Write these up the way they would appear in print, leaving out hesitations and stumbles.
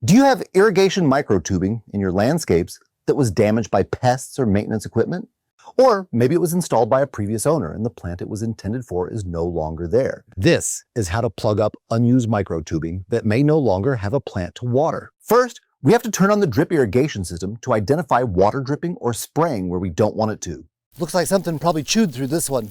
Do you have irrigation microtubing in your landscapes that was damaged by pests or maintenance equipment? Or maybe it was installed by a previous owner and the plant it was intended for is no longer there. This is how to plug up unused microtubing that may no longer have a plant to water. First, we have to turn on the drip irrigation system to identify water dripping or spraying where we don't want it to. Looks like something probably chewed through this one.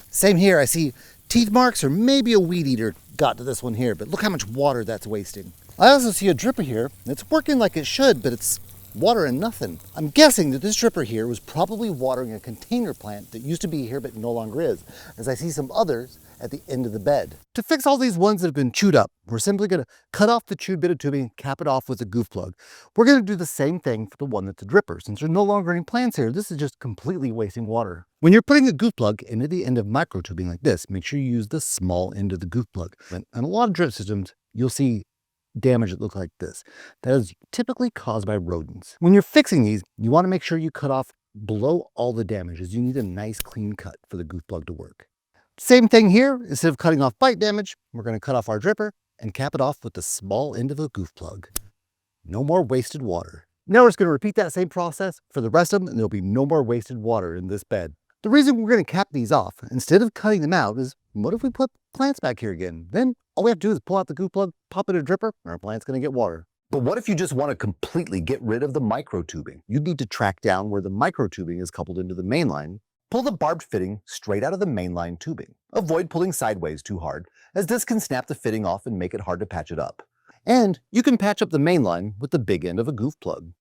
Same here, I see teeth marks or maybe a weed eater got to this one here, but look how much water that's wasting. I also see a dripper here. It's working like it should, but it's watering nothing. I'm guessing that this dripper here was probably watering a container plant that used to be here but no longer is, as I see some others at the end of the bed. To fix all these ones that have been chewed up, we're simply going to cut off the chewed bit of tubing and cap it off with a goof plug. We're going to do the same thing for the one that's a dripper. Since there's no longer any plants here, this is just completely wasting water. When you're putting a goof plug into the end of microtubing like this, make sure you use the small end of the goof plug. And a lot of drip systems, you'll see damage that looks like this. That is typically caused by rodents. When you're fixing these, you want to make sure you cut off below all the damage, as you need a nice clean cut for the goof plug to work. Same thing here. Instead of cutting off bite damage, we're going to cut off our dripper and cap it off with the small end of a goof plug. No more wasted water. Now we're just going to repeat that same process for the rest of them, and there'll be no more wasted water in this bed. The reason we're going to cap these off instead of cutting them out is, what if we put plants back here again? Then all we have to do is pull out the goof plug, pop it in a dripper, and our plant's going to get water. But what if you just want to completely get rid of the microtubing? You'd need to track down where the microtubing is coupled into the main line. Pull the barbed fitting straight out of the mainline tubing. Avoid pulling sideways too hard, as this can snap the fitting off and make it hard to patch it up. And you can patch up the main line with the big end of a goof plug.